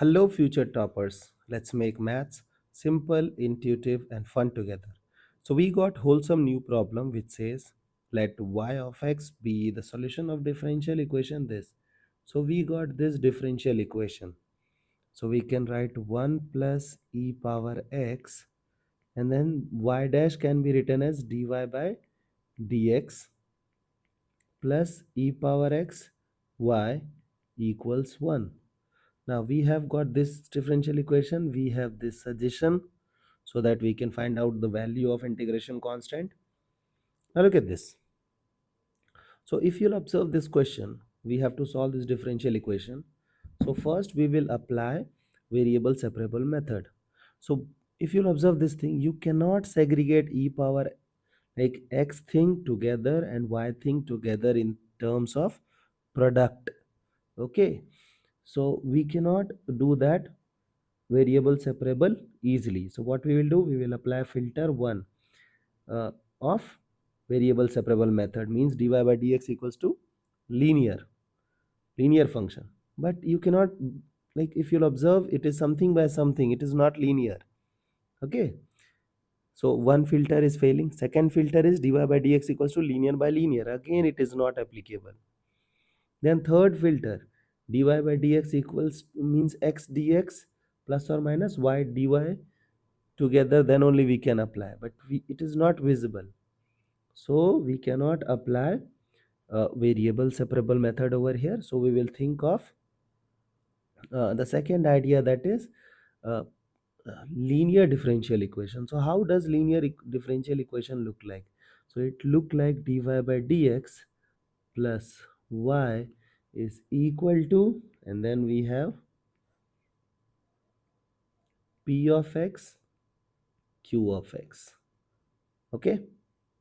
Hello, future toppers. Let's make maths simple, intuitive, and fun together. So, we got wholesome new problem which says let y of x be the solution of differential equation this. So, we got this differential equation. So, we can write 1 plus e power x, and then y dash can be written as dy by dx plus e power x y equals 1. Now we have got this differential equation, we have this suggestion so that we can find out the value of integration constant. Now look at this. So if you'll observe this question, we have to solve this differential equation. So first we will apply variable separable method. So if you'll observe this thing, you cannot segregate e power like x thing together and y thing together in terms of product. Okay, so we cannot do that variable separable easily. So what we will do, we will apply filter 1 uh, of variable separable method, means dy by dx equals to linear function. But you cannot, like if you'll observe, it is something by something, it is not linear. Okay, so one filter is failing. Second filter is dy by dx equals to linear by linear, again it is not applicable. Then third filter, dy by dx equals means x dx plus or minus y dy together, then only we can apply, but it is not visible, so we cannot apply a variable separable method over here. So we will think of the second idea, that is uh, linear differential equation. So how does linear differential equation look like? So it look like dy by dx plus y is equal to, and then we have p of x q of x. Okay,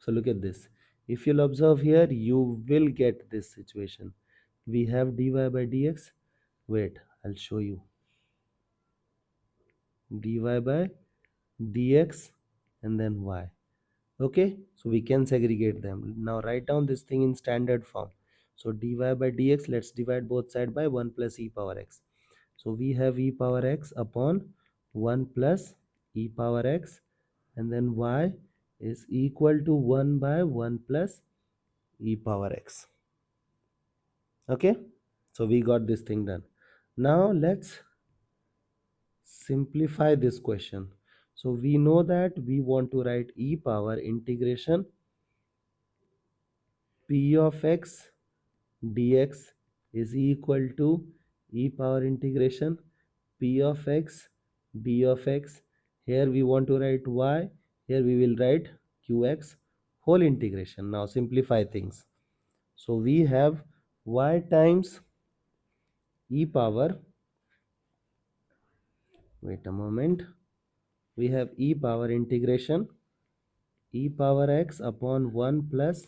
so look at this. If you'll observe here, you will get this situation. We have dy by dx. Wait, I'll show you. Dy by dx and then y. Okay, so we can segregate them. Now write down this thing in standard form. So dy by dx, let's divide both sides by 1 plus e power x. So we have e power x upon 1 plus e power x, and then y is equal to 1 by 1 plus e power x. Okay, so we got this thing done. Now let's simplify this question. So we know that we want to write e power integration p of x dx is equal to e power integration p of x d of x. Here we want to write y, here we will write qx whole integration. Now simplify things. So we have y times e power, wait a moment, we have e power integration e power x upon 1 plus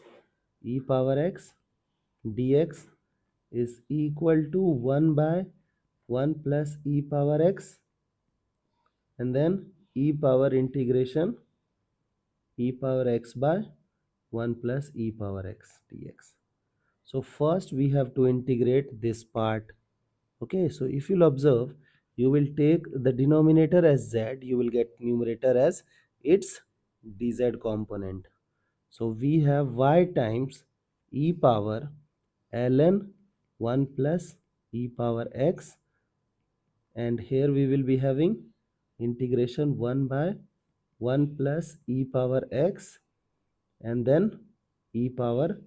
e power x dx is equal to 1 by 1 plus e power x, and then e power integration e power x by 1 plus e power x dx. So first we have to integrate this part. Okay, so if you'll observe, you will take the denominator as z, you will get numerator as its dz component. So we have y times e power ln 1 plus e power x, and here we will be having integration 1 by 1 plus e power x, and then e power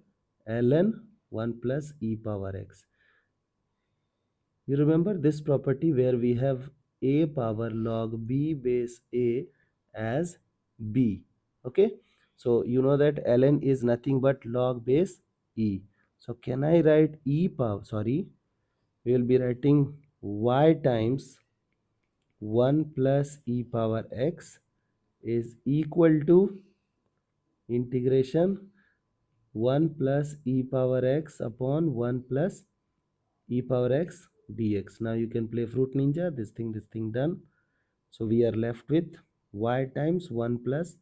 ln 1 plus e power x. You remember this property where we have a power log b base a as b. Okay, so you know that ln is nothing but log base e. So can I write e power, sorry, we will be writing y times 1 plus e power x is equal to integration 1 plus e power x upon 1 plus e power x dx. Now you can play fruit ninja, this thing done. So we are left with y times 1 plus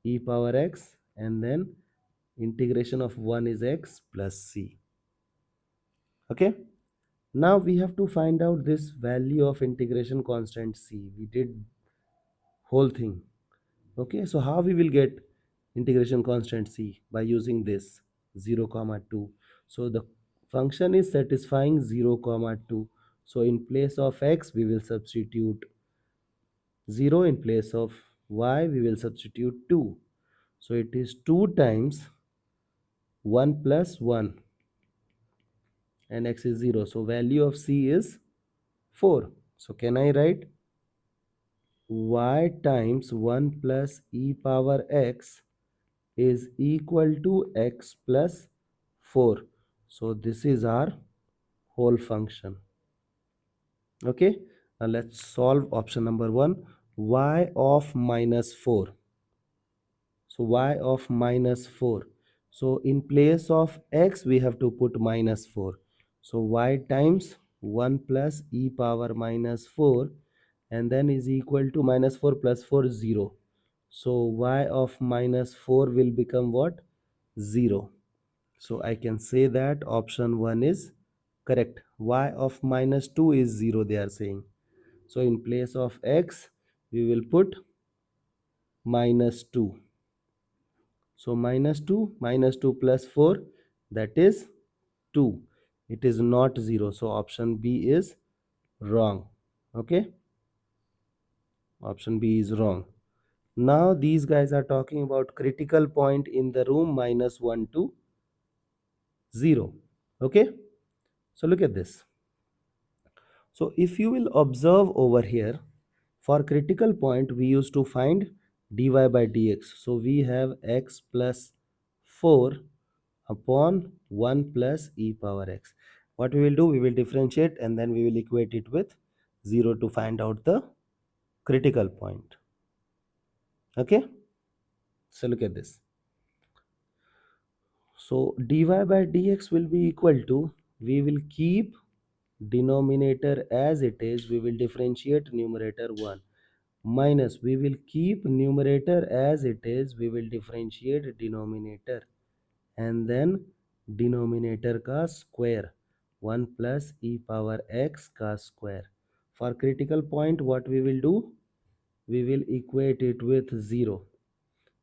e power x, and then integration of 1 is x plus c. Okay, Now we have to find out this value of integration constant c. We did whole thing. Okay, so how we will get integration constant c? By using this 0 comma 2. So the function is satisfying 0 comma 2. So in place of x we will substitute 0, in place of y we will substitute 2. So it is 2 times 1 plus 1 and x is 0. So value of c is 4. So can I write y times 1 plus e power x is equal to x plus 4. So this is our whole function. Okay, now let's solve option number 1, y of minus 4. So y of minus 4. So in place of x we have to put minus 4. So y times 1 plus e power minus 4 and then is equal to minus 4 plus 4 0. So y of minus 4 will become what? 0. So I can say that option 1 is correct. Y of minus 2 is 0 they are saying. So in place of x we will put minus 2. So minus 2 plus 4, that is 2. It is not 0. So option B is wrong. Okay, option B is wrong. Now these guys are talking about critical point in the room minus 1 to 0. Okay, so look at this. So if you will observe over here, for critical point we used to find dy by dx. So we have x plus 4 upon 1 plus e power x. What we will do, we will differentiate and then we will equate it with 0 to find out the critical point. Okay, so look at this. So dy by dx will be equal to, we will keep denominator as it is, we will differentiate numerator 1, minus we will keep numerator as it is, we will differentiate denominator, and then denominator का square 1 plus e power x का square. For critical point what we will do, we will equate it with 0.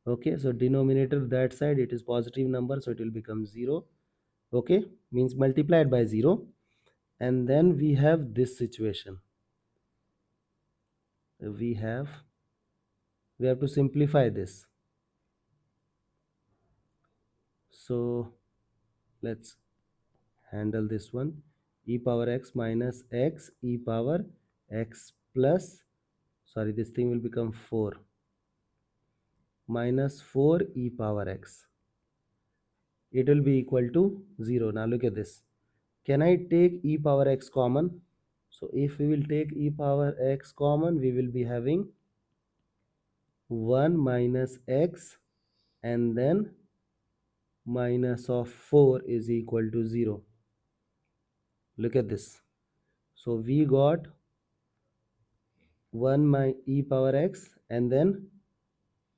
Okay, so denominator that side it is positive number, so it will become 0. Okay, means multiplied by 0. And then we have this situation, we have to simplify this. So let's handle this one. E power x minus x e power x plus, sorry, this thing will become 4 minus 4 e power x. It will be equal to 0. Now look at this. Can I take e power x common? So if we will take e power x common, we will be having 1 minus x and then minus of 4 is equal to 0. Look at this. So we got 1 my e power x and then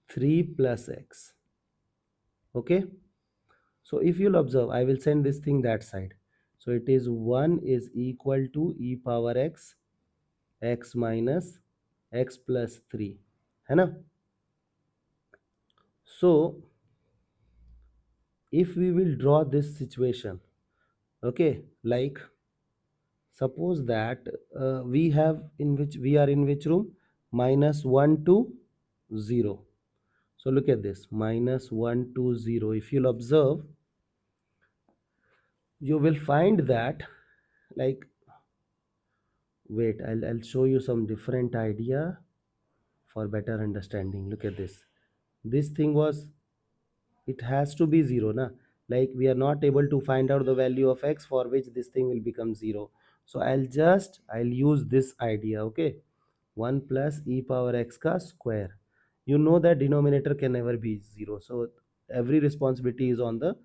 3 plus x. Okay, so if you'll observe, I will send this thing that side. So it is 1 is equal to e power x, x minus x plus 3 है ना. So if we will draw this situation, okay, like suppose that we have in which we are in which room, minus 1 to 0. So look at this, minus 1 to 0. If you'll observe, you will find that, like, wait, I'll show you some different idea for better understanding. Look at this thing was, it has to be 0 na, like we are not able to find out the value of x for which this thing will become 0. So I'll use this idea. Okay, 1 plus e power x ka square. You know that denominator can never be 0, so every responsibility is on the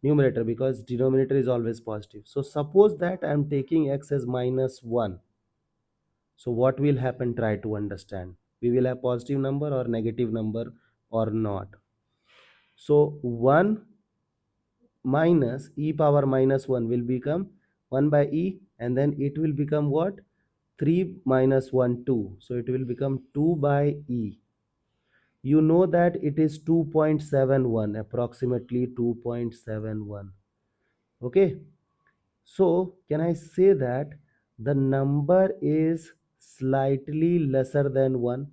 numerator because denominator is always positive. So suppose that I am taking x as minus 1. So what will happen, try to understand. We will have positive number or negative number or not. So 1 minus e power minus 1 will become 1 by e, and then it will become what? 3 minus 1, 2. So it will become 2 by e. You know that it is 2.71, approximately 2.71. Okay. So can I say that the number is slightly lesser than 1?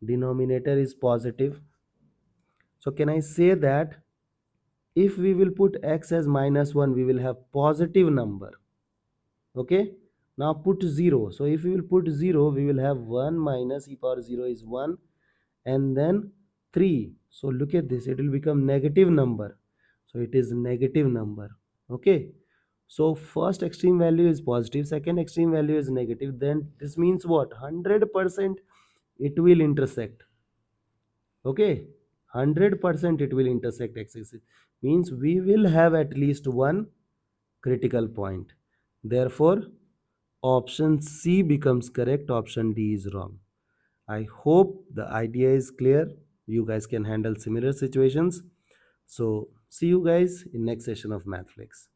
Denominator is positive. So can I say that if we will put x as minus 1, we will have positive number. Okay. Now put 0. So if we will put 0, we will have 1 minus e power 0 is 1, and then 3. So look at this, it will become negative number. So it is negative number. Okay. So first extreme value is positive, second extreme value is negative. Then this means what? 100% it will intersect. Okay. 100% it will intersect x-axis. Means we will have at least one critical point. Therefore, option C becomes correct, option D is wrong. I hope the idea is clear. You guys can handle similar situations. So see you guys in next session of MathFlix.